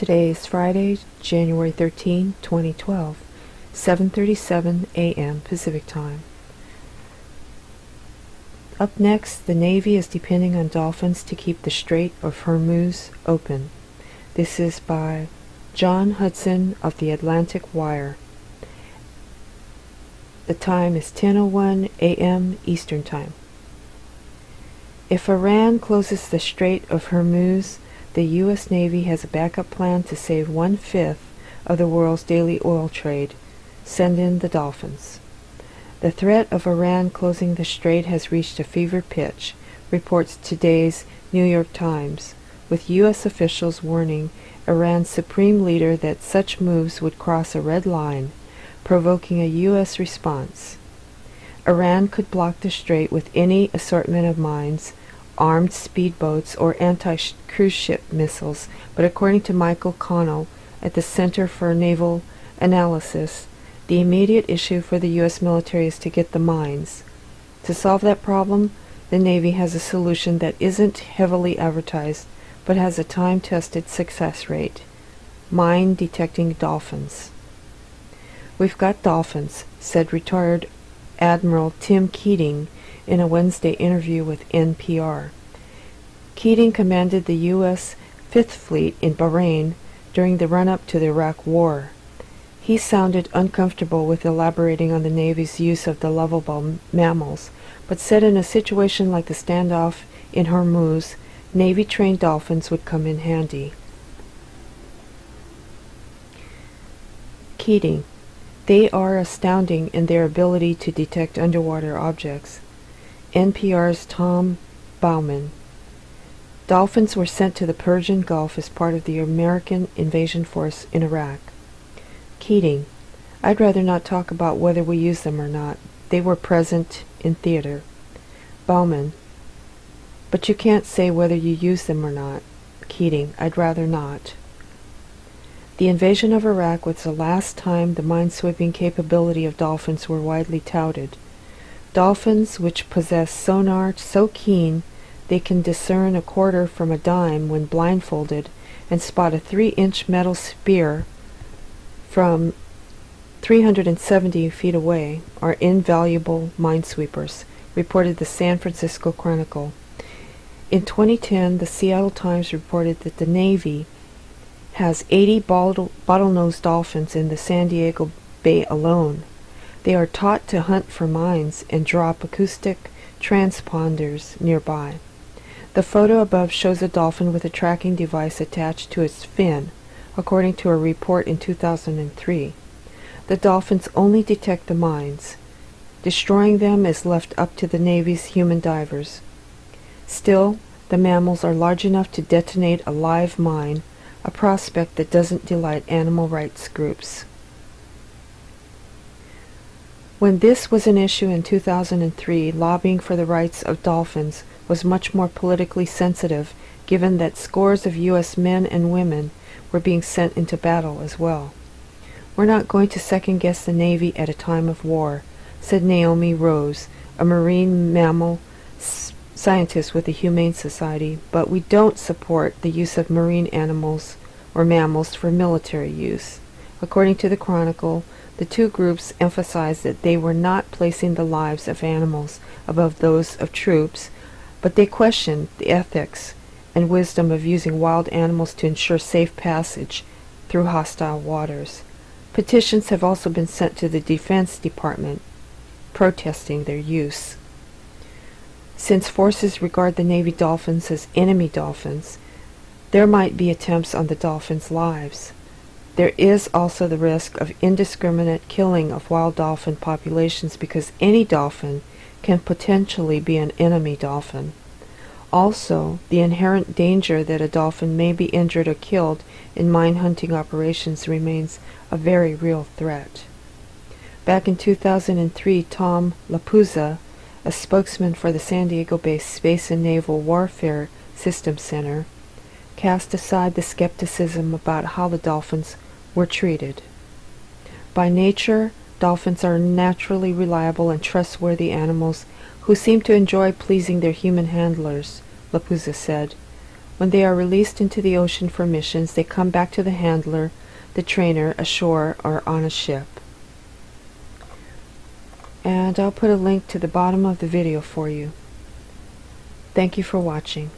Today is Friday, January 13, 2012, 7:37 a.m. Pacific Time. Up next, the Navy is depending on dolphins to keep the Strait of Hormuz open. This is by John Hudson of the Atlantic Wire. The time is 10:01 a.m. Eastern Time. If Iran closes the Strait of Hormuz, the U.S. Navy has a backup plan to save 1/5 of the world's daily oil trade. Send in the dolphins. The threat of Iran closing the strait has reached a fever pitch, reports today's New York Times, with U.S. officials warning Iran's supreme leader that such moves would cross a red line, provoking a U.S. response. Iran could block the strait with any assortment of mines, armed speedboats, or anti-cruise ship missiles, but according to Michael Connell at the Center for Naval Analysis, the immediate issue for the U.S. military is to get the mines. To solve that problem, the Navy has a solution that isn't heavily advertised, but has a time-tested success rate: mine-detecting dolphins. "We've got dolphins," said retired Admiral Tim Keating in a Wednesday interview with NPR. Keating commanded the U.S. Fifth Fleet in Bahrain during the run-up to the Iraq War. He sounded uncomfortable with elaborating on the Navy's use of the lovable mammals, but said in a situation like the standoff in Hormuz, Navy-trained dolphins would come in handy. Keating: "They are astounding in their ability to detect underwater objects." NPR's Tom Bauman: "Dolphins were sent to the Persian Gulf as part of the American invasion force in Iraq." Keating: "I'd rather not talk about whether we use them or not. They were present in theater." Bauman: "But you can't say whether you use them or not." Keating: "I'd rather not." The invasion of Iraq was the last time the minesweeping capability of dolphins were widely touted. Dolphins, which possess sonar so keen they can discern a quarter from a dime when blindfolded and spot a 3-inch metal spear from 370 feet away, are invaluable minesweepers, reported the San Francisco Chronicle. In 2010, the Seattle Times reported that the Navy has 80 bottlenose dolphins in the San Diego Bay alone. They are taught to hunt for mines and drop acoustic transponders nearby. The photo above shows a dolphin with a tracking device attached to its fin, according to a report in 2003. The dolphins only detect the mines. Destroying them is left up to the Navy's human divers. Still, the mammals are large enough to detonate a live mine, a prospect that doesn't delight animal rights groups. When this was an issue in 2003, lobbying for the rights of dolphins was much more politically sensitive, given that scores of U.S. men and women were being sent into battle as well. "We're not going to second-guess the Navy at a time of war," said Naomi Rose, a marine mammal scientist with the Humane Society, "but we don't support the use of marine animals or mammals for military use." According to the Chronicle, the two groups emphasized that they were not placing the lives of animals above those of troops, but they questioned the ethics and wisdom of using wild animals to ensure safe passage through hostile waters. Petitions have also been sent to the Defense Department, protesting their use. Since forces regard the Navy dolphins as enemy dolphins, there might be attempts on the dolphins' lives. There is also the risk of indiscriminate killing of wild dolphin populations because any dolphin can potentially be an enemy dolphin. Also, the inherent danger that a dolphin may be injured or killed in mine-hunting operations remains a very real threat. Back in 2003, Tom Lapuza, a spokesman for the San Diego-based Space and Naval Warfare Systems Center, cast aside the skepticism about how the dolphins were treated. By nature, dolphins are naturally reliable and trustworthy animals who seem to enjoy pleasing their human handlers, Lapuza said. When they are released into the ocean for missions, they come back to the handler, the trainer, ashore or on a ship. And I'll put a link to the bottom of the video for you. Thank you for watching.